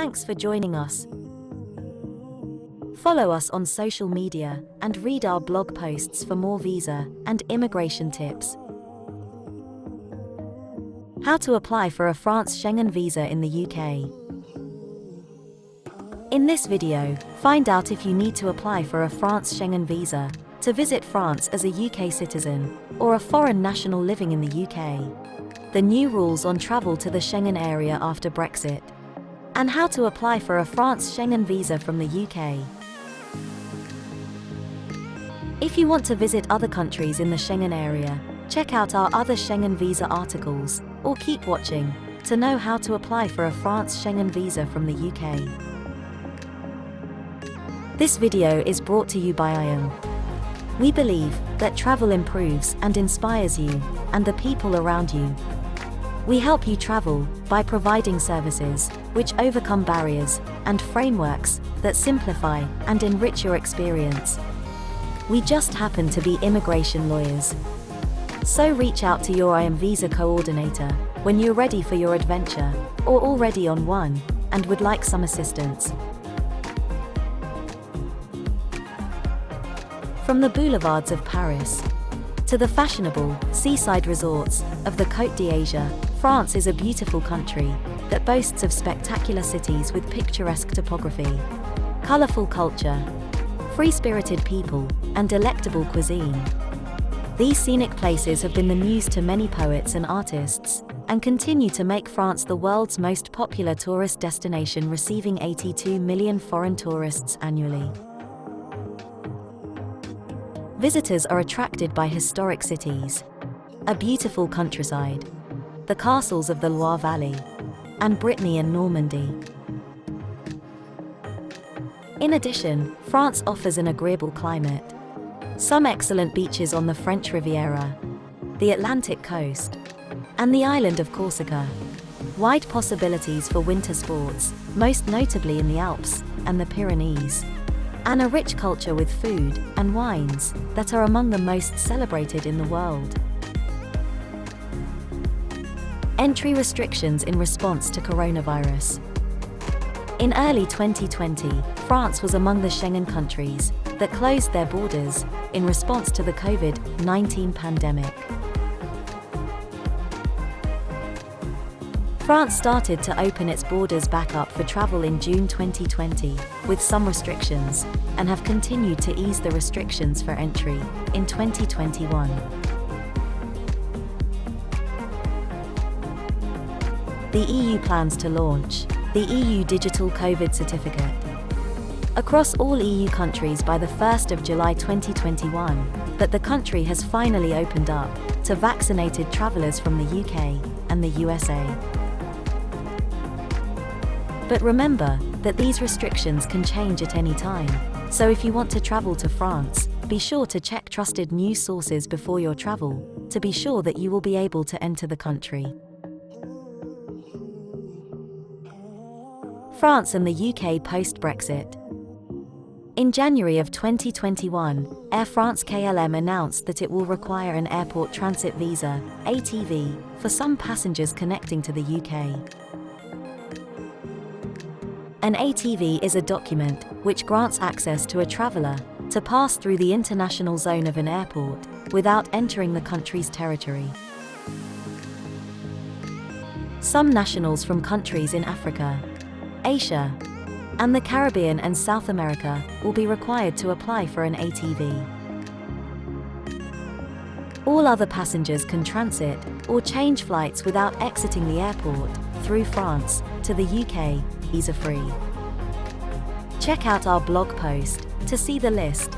Thanks for joining us. Follow us on social media and read our blog posts for more visa and immigration tips. How to apply for a France Schengen visa in the UK. In this video, find out if you need to apply for a France Schengen visa to visit France as a UK citizen or a foreign national living in the UK, the new rules on travel to the Schengen area after Brexit, and how to apply for a France Schengen visa from the UK. If you want to visit other countries in the Schengen area, check out our other Schengen visa articles, or keep watching to know how to apply for a France Schengen visa from the UK. This video is brought to you by IAM. We believe that travel improves and inspires you and the people around you. We help you travel by providing services which overcome barriers and frameworks that simplify and enrich your experience. We just happen to be immigration lawyers. So reach out to your IAM visa coordinator when you're ready for your adventure, or already on one and would like some assistance. From the boulevards of Paris to the fashionable seaside resorts of the Côte d'Azur, France is a beautiful country that boasts of spectacular cities with picturesque topography, colorful culture, free-spirited people, and delectable cuisine. These scenic places have been the muse to many poets and artists, and continue to make France the world's most popular tourist destination, receiving 82 million foreign tourists annually. Visitors are attracted by historic cities, a beautiful countryside, the castles of the Loire Valley, and Brittany and Normandy. In addition, France offers an agreeable climate, some excellent beaches on the French Riviera, the Atlantic coast, and the island of Corsica, wide possibilities for winter sports, most notably in the Alps and the Pyrenees, and a rich culture with food and wines that are among the most celebrated in the world. Entry restrictions in response to coronavirus. In early 2020, France was among the Schengen countries that closed their borders in response to the COVID-19 pandemic. France started to open its borders back up for travel in June 2020, with some restrictions, and have continued to ease the restrictions for entry in 2021. The EU plans to launch the EU Digital COVID Certificate across all EU countries by the 1st of July 2021, but the country has finally opened up to vaccinated travelers from the UK and the USA. But remember that these restrictions can change at any time, so if you want to travel to France, be sure to check trusted news sources before your travel, to be sure that you will be able to enter the country. France and the UK post-Brexit. In January of 2021, Air France-KLM announced that it will require an airport transit visa, ATV, for some passengers connecting to the UK. An ATV is a document which grants access to a traveller to pass through the international zone of an airport without entering the country's territory. Some nationals from countries in Africa, Asia, and the Caribbean and South America will be required to apply for an ATV. All other passengers can transit or change flights without exiting the airport through France to the UK, visa-free. Check out our blog post to see the list.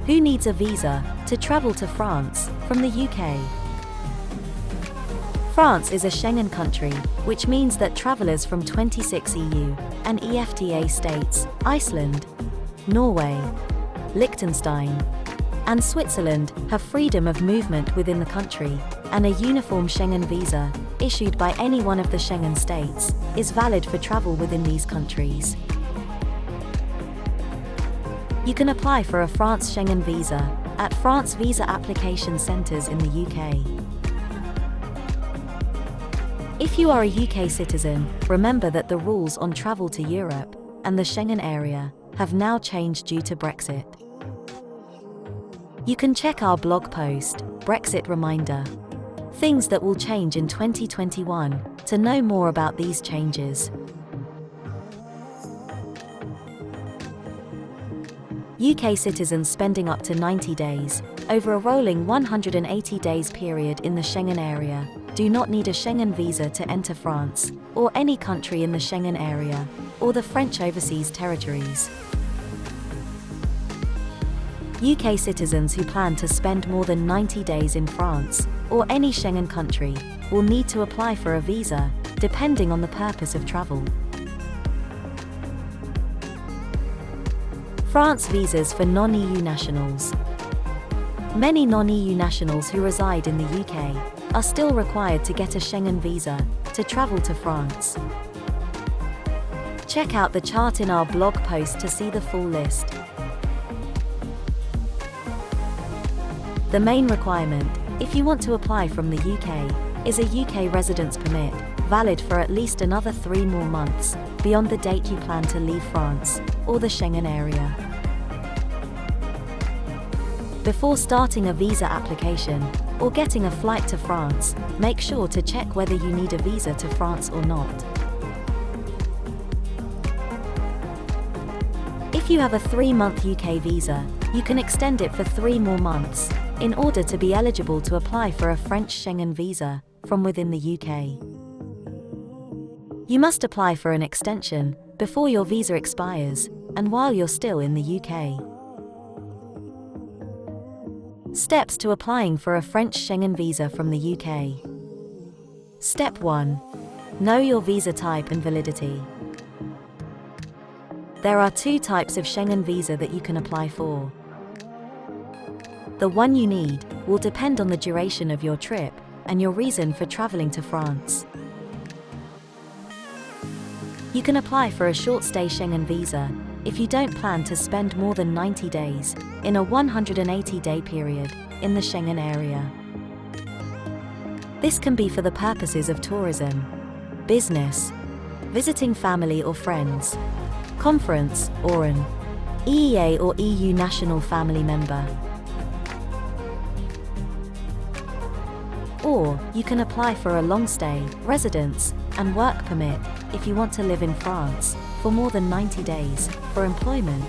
Who needs a visa to travel to France from the UK? France is a Schengen country, which means that travelers from 26 EU and EFTA states, Iceland, Norway, Liechtenstein, and Switzerland have freedom of movement within the country, and a uniform Schengen visa, issued by any one of the Schengen states, is valid for travel within these countries. You can apply for a France Schengen visa at France visa application centres in the UK. If you are a UK citizen, remember that the rules on travel to Europe and the Schengen area have now changed due to Brexit. You can check our blog post, Brexit Reminder. Things that will change in 2021, to know more about these changes. UK citizens spending up to 90 days, over a rolling 180 days period in the Schengen area, do not need a Schengen visa to enter France, or any country in the Schengen area, or the French overseas territories. UK citizens who plan to spend more than 90 days in France, or any Schengen country, will need to apply for a visa, depending on the purpose of travel. France visas for non-EU nationals. Many non-EU nationals who reside in the UK are still required to get a Schengen visa to travel to France. Check out the chart in our blog post to see the full list. The main requirement, if you want to apply from the UK, is a UK residence permit, valid for at least another 3 more months, beyond the date you plan to leave France, or the Schengen area. Before starting a visa application, or getting a flight to France, make sure to check whether you need a visa to France or not. If you have a 3-month UK visa, you can extend it for 3 more months, in order to be eligible to apply for a French Schengen visa from within the UK. You must apply for an extension before your visa expires, and while you're still in the UK. Steps to applying for a French Schengen visa from the UK. Step 1. Know your visa type and validity. There are 2 types of Schengen visa that you can apply for. The one you need will depend on the duration of your trip and your reason for traveling to France. You can apply for a short-stay Schengen visa if you don't plan to spend more than 90 days in a 180-day period in the Schengen area. This can be for the purposes of tourism, business, visiting family or friends, conference, or an EEA or EU national family member. Or, you can apply for a long-stay, residence, and work permit if you want to live in France for more than 90 days, for employment,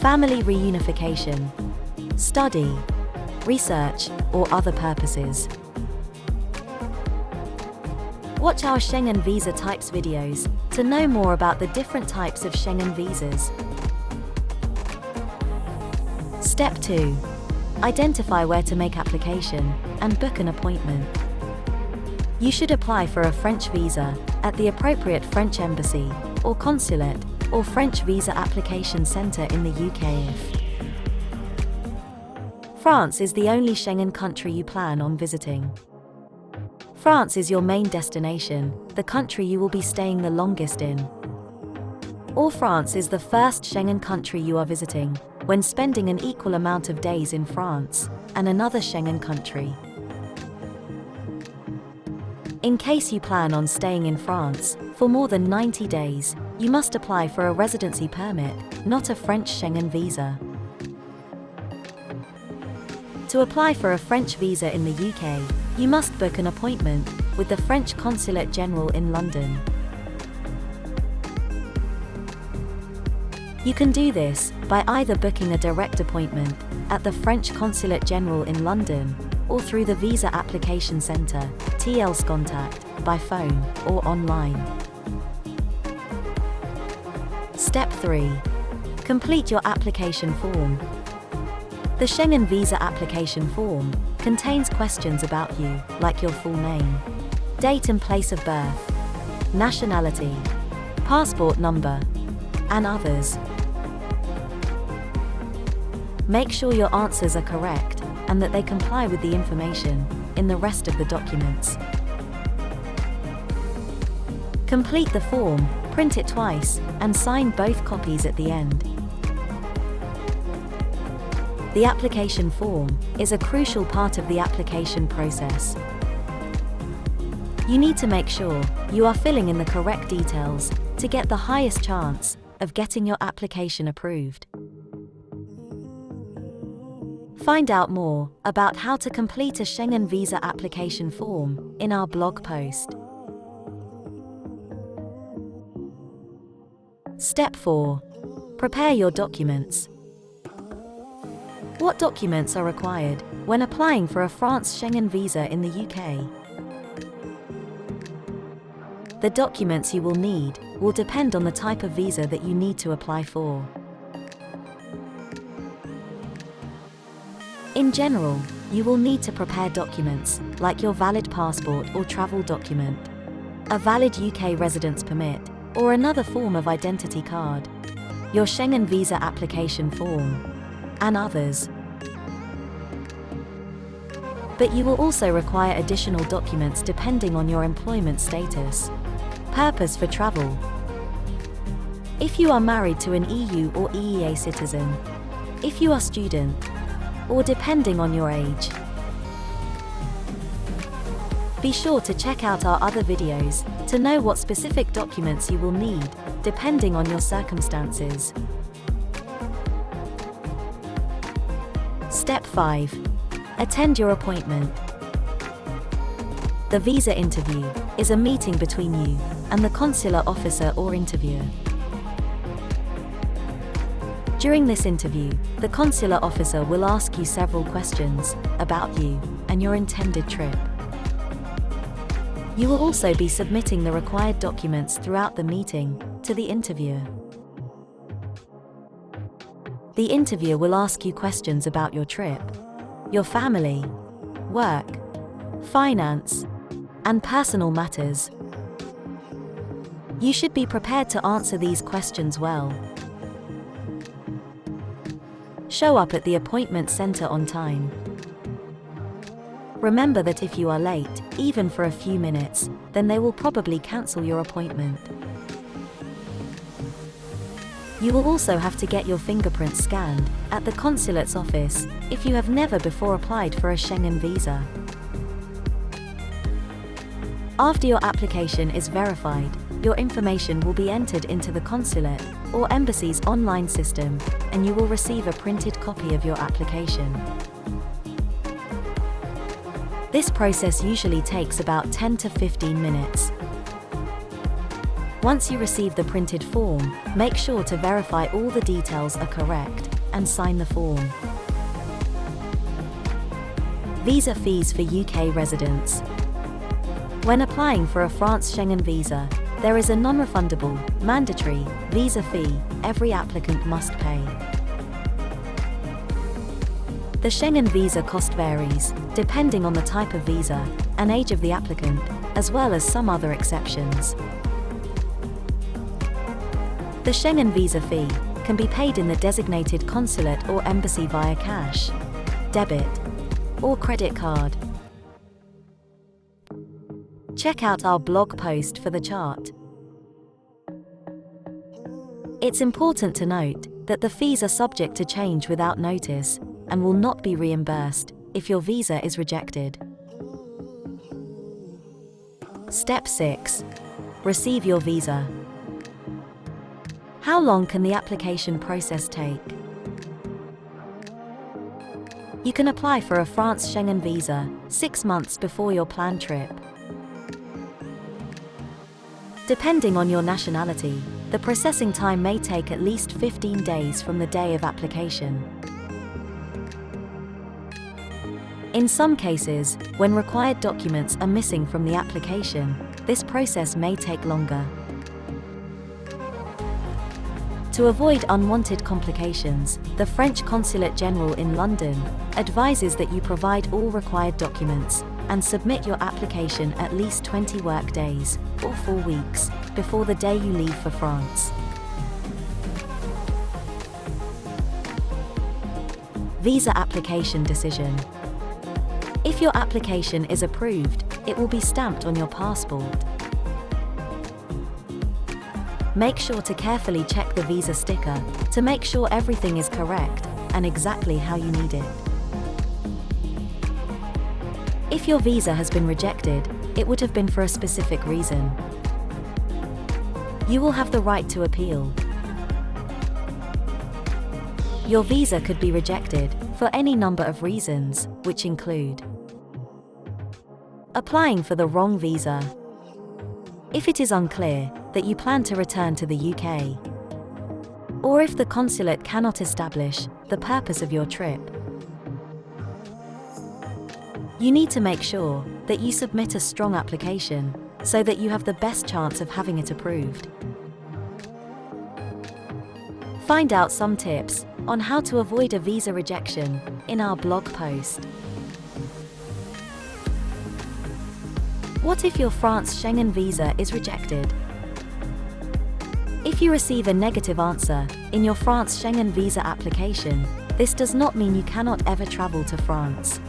family reunification, study, research, or other purposes. Watch our Schengen Visa Types videos to know more about the different types of Schengen visas. Step 2. Identify where to make application and book an appointment. You should apply for a French visa at the appropriate French embassy or consulate or French visa application centre in the UK if France is the only Schengen country you plan on visiting. France is your main destination, the country you will be staying the longest in. Or France is the first Schengen country you are visiting, when spending an equal amount of days in France and another Schengen country. In case you plan on staying in France for more than 90 days, you must apply for a residency permit, not a French Schengen visa. To apply for a French visa in the UK, you must book an appointment with the French Consulate General in London. You can do this by either booking a direct appointment at the French Consulate General in London or through the Visa Application Centre, TL's contact, by phone or online. Step 3. Complete your application form. The Schengen Visa Application Form contains questions about you, like your full name, date and place of birth, nationality, passport number, and others. Make sure your answers are correct and that they comply with the information in the rest of the documents. Complete the form, print it twice, and sign both copies at the end. The application form is a crucial part of the application process. You need to make sure you are filling in the correct details to get the highest chance of getting your application approved. Find out more about how to complete a Schengen visa application form in our blog post. Step 4. Prepare your documents. What documents are required when applying for a France Schengen visa in the UK? The documents you will need will depend on the type of visa that you need to apply for. In general, you will need to prepare documents like your valid passport or travel document, a valid UK residence permit, or another form of identity card, your Schengen visa application form, and others. But you will also require additional documents depending on your employment status. Purpose for travel. If you are married to an EU or EEA citizen, if you are student, or depending on your age. Be sure to check out our other videos to know what specific documents you will need, depending on your circumstances. Step 5. Attend your appointment. The visa interview is a meeting between you and the consular officer or interviewer. During this interview, the consular officer will ask you several questions about you and your intended trip. You will also be submitting the required documents throughout the meeting to the interviewer. The interviewer will ask you questions about your trip, your family, work, finance, and personal matters. You should be prepared to answer these questions well. Show up at the appointment center on time. Remember that if you are late, even for a few minutes, then they will probably cancel your appointment. You will also have to get your fingerprints scanned at the consulate's office if you have never before applied for a Schengen visa. After your application is verified, your information will be entered into the consulate or embassy's online system, and you will receive a printed copy of your application. This process usually takes about 10 to 15 minutes. Once you receive the printed form, make sure to verify all the details are correct and sign the form. Visa fees for UK residents. When applying for a France Schengen visa, there is a non-refundable, mandatory visa fee every applicant must pay. The Schengen visa cost varies, depending on the type of visa and age of the applicant, as well as some other exceptions. The Schengen visa fee can be paid in the designated consulate or embassy via cash, debit, or credit card. Check out our blog post for the chart. It's important to note that the fees are subject to change without notice and will not be reimbursed if your visa is rejected. Step 6. Receive your visa. How long can the application process take? You can apply for a France Schengen visa 6 months before your planned trip. Depending on your nationality, the processing time may take at least 15 days from the day of application. In some cases, when required documents are missing from the application, this process may take longer. To avoid unwanted complications, the French Consulate General in London advises that you provide all required documents and submit your application at least 20 work days, or 4 weeks, before the day you leave for France. Visa application decision. If your application is approved, it will be stamped on your passport. Make sure to carefully check the visa sticker to make sure everything is correct and exactly how you need it. If your visa has been rejected, it would have been for a specific reason. You will have the right to appeal. Your visa could be rejected for any number of reasons, which include applying for the wrong visa, if it is unclear that you plan to return to the UK, or if the consulate cannot establish the purpose of your trip. You need to make sure that you submit a strong application so that you have the best chance of having it approved. Find out some tips on how to avoid a visa rejection in our blog post. What if your France Schengen visa is rejected? If you receive a negative answer in your France Schengen visa application, this does not mean you cannot ever travel to France.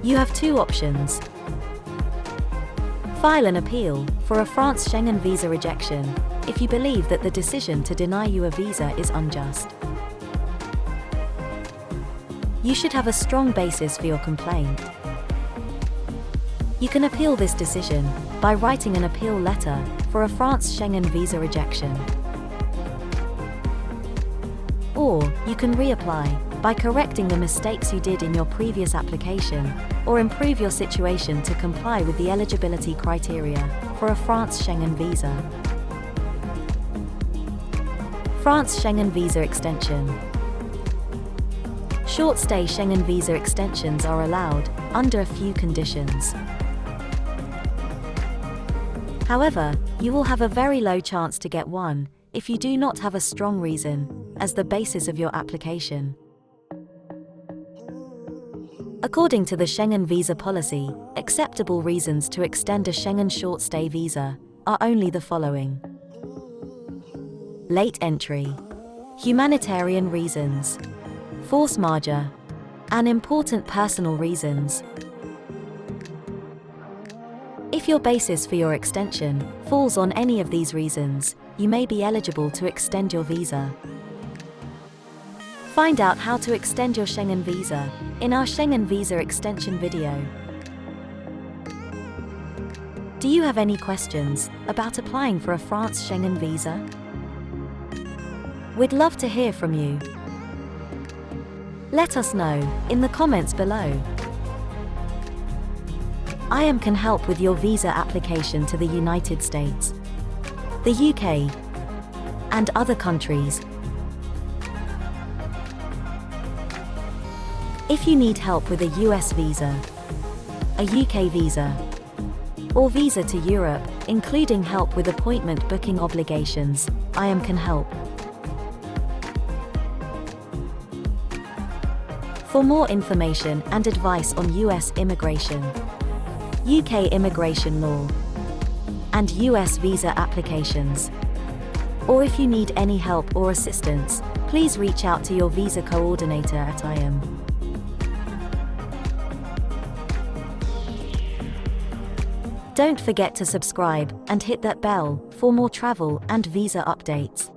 You have two options. File an appeal for a France Schengen visa rejection if you believe that the decision to deny you a visa is unjust. You should have a strong basis for your complaint. You can appeal this decision by writing an appeal letter for a France Schengen visa rejection. Or you can reapply by correcting the mistakes you did in your previous application, or improve your situation to comply with the eligibility criteria for a France Schengen visa. France Schengen visa extension. Short-stay Schengen visa extensions are allowed under a few conditions. However, you will have a very low chance to get one if you do not have a strong reason as the basis of your application. According to the Schengen visa policy, acceptable reasons to extend a Schengen short-stay visa are only the following: late entry, humanitarian reasons, force majeure, and important personal reasons. If your basis for your extension falls on any of these reasons, you may be eligible to extend your visa. Find out how to extend your Schengen visa in our Schengen visa extension video. Do you have any questions about applying for a France Schengen visa? We'd love to hear from you. Let us know in the comments below. IAM can help with your visa application to the United States, the UK, and other countries. If you need help with a US visa, a UK visa, or visa to Europe, including help with appointment booking obligations, IAM can help. For more information and advice on US immigration, UK immigration law, and US visa applications, or if you need any help or assistance, please reach out to your visa coordinator at IAM. Don't forget to subscribe and hit that bell for more travel and visa updates.